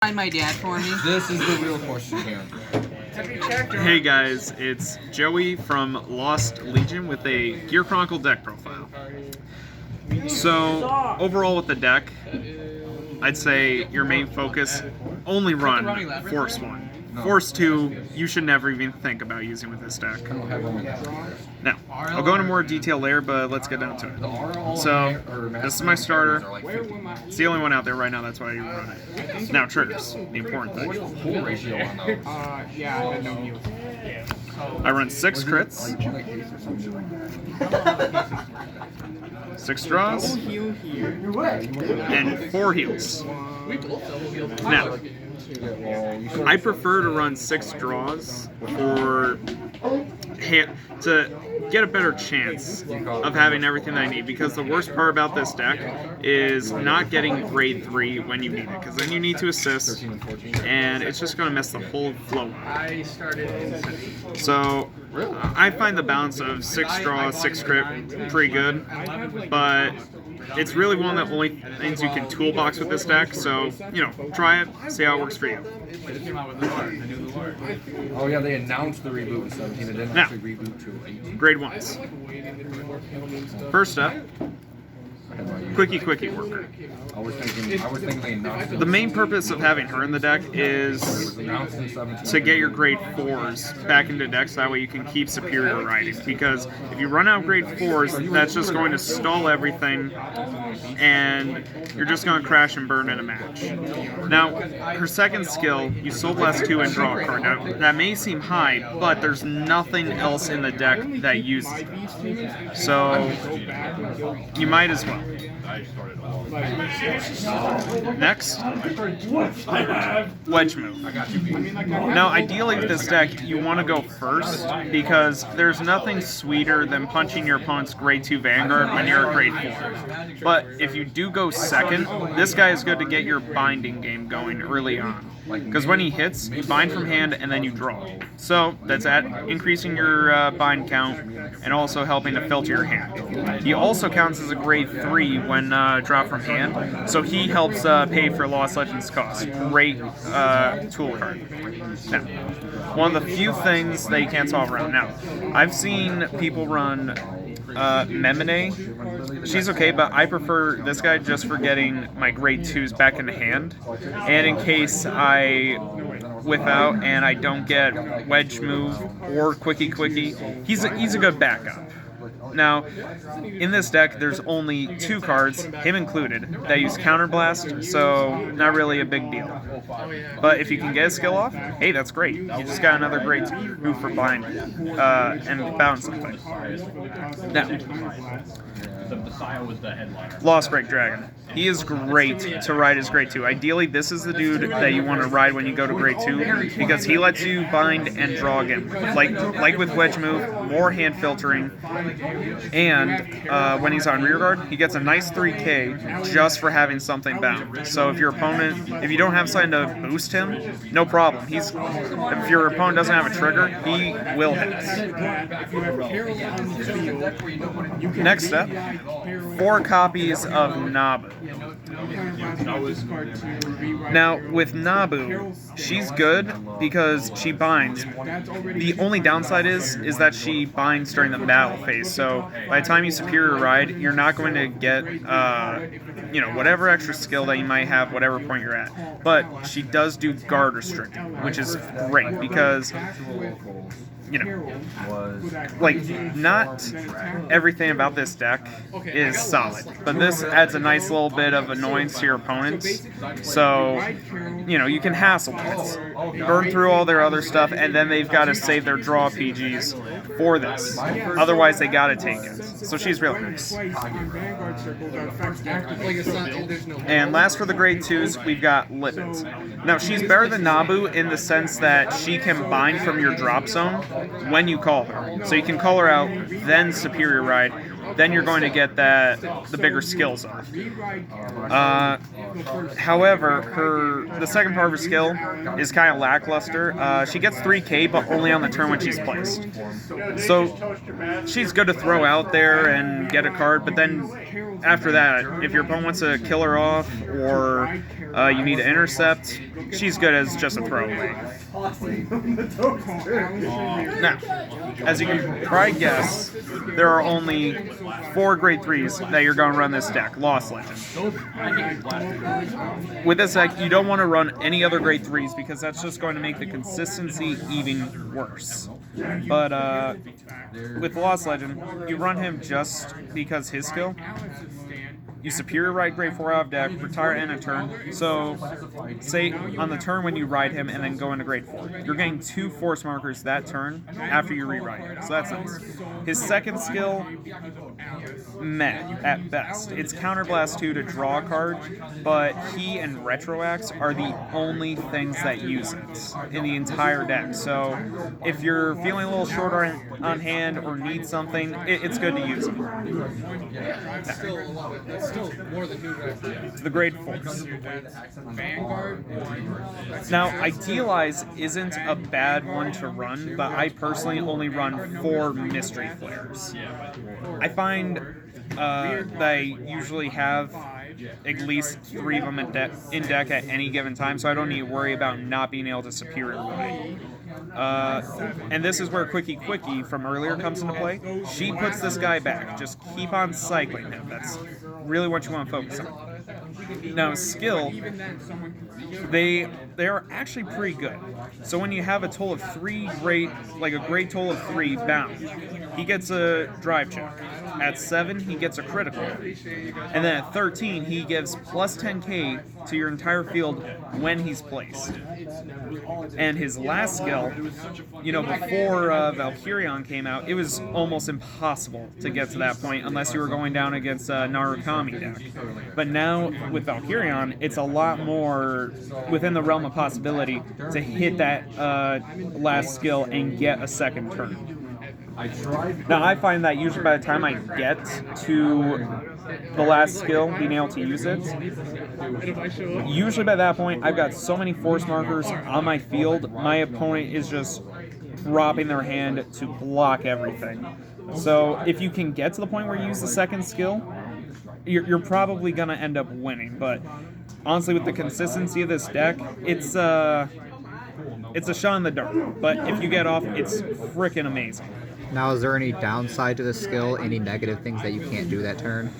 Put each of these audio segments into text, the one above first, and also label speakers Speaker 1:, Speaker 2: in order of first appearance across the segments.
Speaker 1: Find my dad for me.
Speaker 2: This is the real question here.
Speaker 3: Hey guys, it's Joey from Lost Legion with a Gear Chronicle deck profile. So, overall with the deck, I'd say your main focus, only run Force 1. Force 2, you should never even think about using with this deck. Now, I'll go into more detail later, but let's get down to it. So, this is my starter. It's the only one out there right now, that's why you run it. Now, triggers, the important thing. I run 6 crits, 6 draws, and 4 heals. Now, I prefer to run 6 draws to get a better chance of having everything I need, because the worst part about this deck is not getting grade 3 when you need it, because then you need to assist and it's just going to mess the whole flow up. So I find the balance of 6 draws, 6 crit pretty good, but it's really one of the only things you can toolbox with this deck, so, you know, try it, see how it works for you.
Speaker 2: Oh yeah, they announced the reboot in 17, it didn't actually reboot to 18.
Speaker 3: Grade 1s. First up, Quickie Worker.
Speaker 2: I was thinking they announced it.
Speaker 3: The main purpose of having her in the deck is to get your grade 4s back into decks, that way you can keep superior riding, because if you run out grade 4s, that's just going to stall everything and you're just going to crash and burn in a match. Now, her second skill, you soul blast 2 and draw a card. Now, that may seem high, but there's nothing else in the deck that uses it. So, you might as well. Next, Wedge Move. Now, ideally with this deck, you want to go first, because there's nothing sweeter than punching your opponent's grade 2 Vanguard when you're a grade 4. But if you do go second, this guy is good to get your binding game going early on, because when he hits, you bind from hand and then you draw. So that's increasing your bind count and also helping to filter your hand. He also counts as a grade 3 when draw from hand, so he helps pay for Lost Legends cost. Great tool card. Now, one of the few things that you can't solve around. Now, I've seen people run Memone. She's okay, but I prefer this guy just for getting my grade 2s back into hand, and in case I whip out and I don't get Wedge Move or Quickie, he's a good backup. Now, in this deck, there's only 2 cards, him included, that use Counterblast, so not really a big deal. But if you can get a skill off, hey, that's great. You just got another great move for bind and bounce something. Now, Lost Break Dragon. He is great to ride as grade 2. Ideally, this is the dude that you want to ride when you go to grade 2, because he lets you bind and draw again. Like with Wedge Move, more hand filtering, and when he's on rearguard, he gets a nice 3k just for having something bound. So if your opponent, if you don't have something to boost him, no problem. If your opponent doesn't have a trigger, he will hit. Next up, 4 copies of Nabu. Now, with Nabu, she's good because she binds. The only downside is that she binds during the battle phase, so by the time you superior ride, you're not going to get, whatever extra skill that you might have, whatever point you're at. But she does do guard restricting, which is great, because not everything about this deck is solid, but this adds a nice little bit of annoyance to your opponents, so, you can hassle this. Burn through all their other stuff, and then they've got to save their draw PGs for this. Otherwise, they got to take it. So she's really nice. And last for the grade 2s, we've got Lippet. Now, she's better than Nabu in the sense that she can bind from your drop zone when you call her. So you can call her out, then superior ride, then you're going to get the bigger skills off. However, the second part of her skill is kind of lackluster. She gets 3k, but only on the turn when she's placed. So she's good to throw out there and get a card, but then after that, if your opponent wants to kill her off or you need to intercept, she's good as just a throwaway. Now, as you can probably guess, there are only 4 grade 3s that you're going to run this deck. Lost Legend. With this deck, you don't want to run any other grade 3s because that's just going to make the consistency even worse. But with Lost Legend, you run him just because his skill. You Superior Ride grade 4 out of deck, retire in a turn. So, say on the turn when you ride him and then go into grade 4, you're getting 2 force markers that turn after you re-ride him. So that's nice. His second skill, meh at best. It's Counterblast 2 to draw a card, but he and Retroaxe are the only things that use it in the entire deck. So, if you're feeling a little short on hand or need something, it's good to use him. The grade 4s. Now, Idealize isn't a bad one to run, but I personally only run 4 Mystery Flares. I find that I usually have at least 3 of them in deck at any given time, so I don't need to worry about not being able to Superior Ride. And this is where Quickie from earlier comes into play. She puts this guy back. Just keep on cycling him. That's really what you want to focus on. Now, skill, they are actually pretty good. So when you have a total of 3 a great total of 3 bound, he gets a drive check. At 7, he gets a critical. And then at 13, he gives plus 10k to your entire field when he's placed. And his last skill, before Valkyrion came out, it was almost impossible to get to that point unless you were going down against a Narukami deck. But now, with Valkyrion, it's a lot more within the realm of possibility to hit that last skill and get a second turn. Now, I find that usually by the time I get to the last skill, being able to use it, usually by that point, I've got so many force markers on my field, my opponent is just dropping their hand to block everything. So if you can get to the point where you use the second skill, you're probably going to end up winning. But honestly, with the consistency of this deck, it's a shot in the dark. But if you get off, it's freaking amazing.
Speaker 1: Now, is there any downside to the skill? Any negative things that you can't do that turn?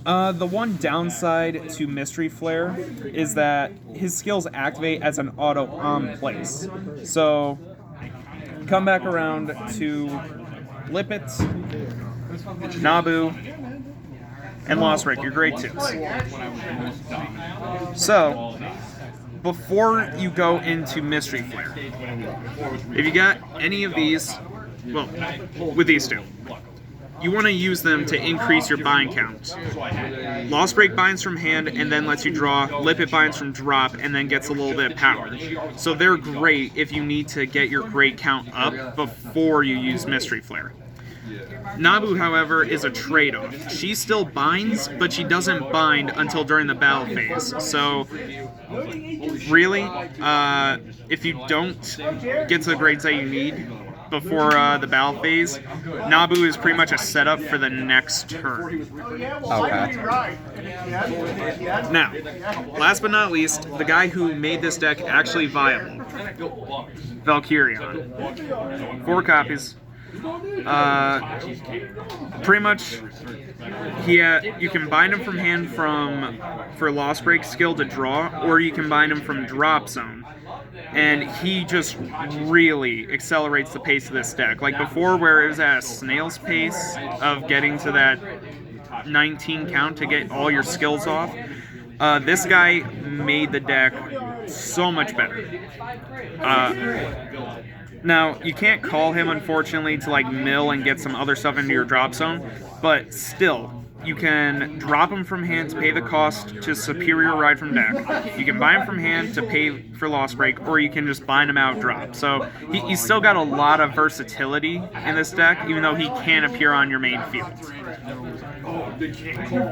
Speaker 3: The one downside to Mystery Flare is that his skills activate as an auto on place. So, come back around to Lippet, Nabu, and Lost Rick, your grade 2s. So, before you go into Mystery Flare, if you got any of these, well, with these 2, you want to use them to increase your bind count. Lost Break binds from hand and then lets you draw. Lippet binds from drop and then gets a little bit of power. So they're great if you need to get your grade count up before you use Mystery Flare. Nabu, however, is a trade-off. She still binds, but she doesn't bind until during the battle phase. So, really, if you don't get to the grades that you need before the battle phase, Nabu is pretty much a setup for the next turn.
Speaker 1: Okay.
Speaker 3: Now, last but not least, the guy who made this deck actually viable, Valkyrion. 4 copies. Pretty much, you can bind him from hand for Lost Break skill to draw, or you can bind him from drop zone. And he just really accelerates the pace of this deck. Like before, where it was at a snail's pace of getting to that 19 count to get all your skills off, this guy made the deck so much better. Now, you can't call him, unfortunately, to like mill and get some other stuff into your drop zone, but still, you can drop him from hand to pay the cost to Superior Ride from deck. You can buy him from hand to pay for Lost Break, or you can just bind him out drop. So he's still got a lot of versatility in this deck, even though he can appear on your main field.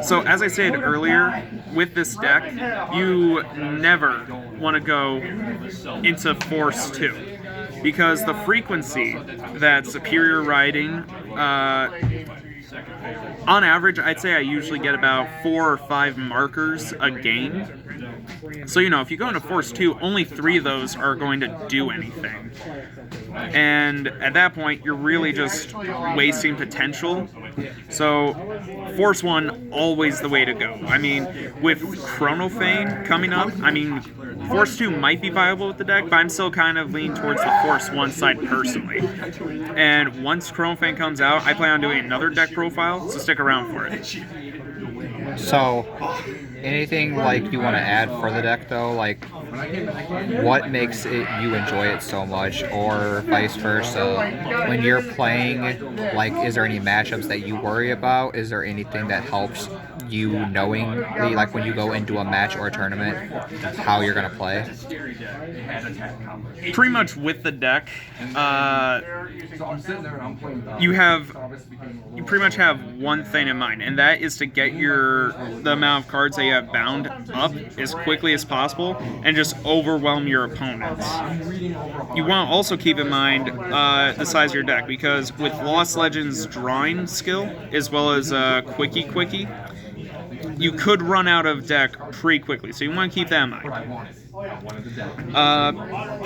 Speaker 3: So as I said earlier, with this deck, you never want to go into Force 2. Because the frequency that Superior Riding On average, I'd say I usually get about 4 or 5 markers a game. So, if you go into Force 2, only 3 of those are going to do anything. And at that point, you're really just wasting potential. So, Force 1, always the way to go. I mean, with Chronophane coming up, Force 2 might be viable with the deck, but I'm still kind of leaning towards the Force 1 side personally. And once Chronophane comes out, I plan on doing another deck profile, so stick around for it.
Speaker 1: So, anything like you want to add for the deck though, like what makes you enjoy it so much, or vice versa? When you're playing, like, is there any matchups that you worry about? Is there anything that helps you knowingly, like when you go into a match or a tournament, how you're gonna play?
Speaker 3: Pretty much with the deck, you pretty much have one thing in mind, and that is to get the amount of cards that you have bound up as quickly as possible and just overwhelm your opponents. You want to also keep in mind the size of your deck, because with Lost Legends' drawing skill as well as Quickie, you could run out of deck pretty quickly, so you want to keep that in mind.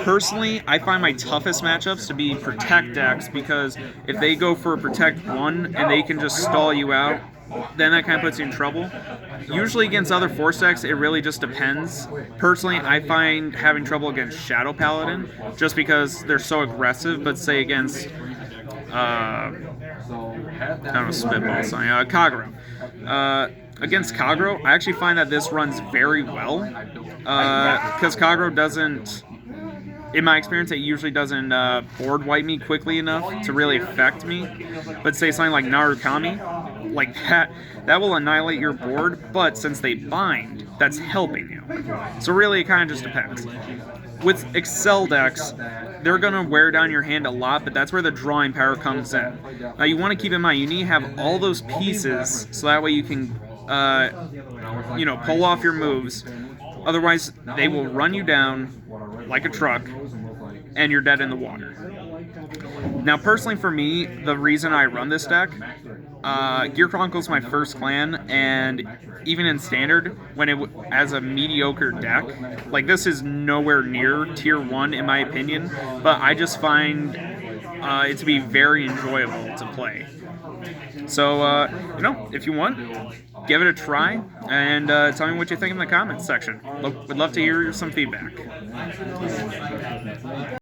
Speaker 3: Personally, I find my toughest matchups to be Protect decks, because if they go for a Protect 1 and they can just stall you out, then that kind of puts you in trouble. Usually against other Force decks, it really just depends. Personally, I find having trouble against Shadow Paladin, just because they're so aggressive, but say against, I don't know, spitball something, Kagero. Against Kagero, I actually find that this runs very well, because Kagero doesn't, in my experience, it usually doesn't board wipe me quickly enough to really affect me. But say something like Narukami, like that will annihilate your board, but since they bind, that's helping you. So really, it kind of just depends. With Excel decks, they're going to wear down your hand a lot, but that's where the drawing power comes in. Now, you want to keep in mind, you need to have all those pieces, so that way you can pull off your moves. Otherwise, they will run you down like a truck, and you're dead in the water. Now, personally for me, the reason I run this deck, Gear Chronicle is my first clan, and even in Standard, as a mediocre deck, like, this is nowhere near Tier 1 in my opinion, but I just find it to be very enjoyable to play. So, if you want, give it a try, and tell me what you think in the comments section. Would love to hear some feedback.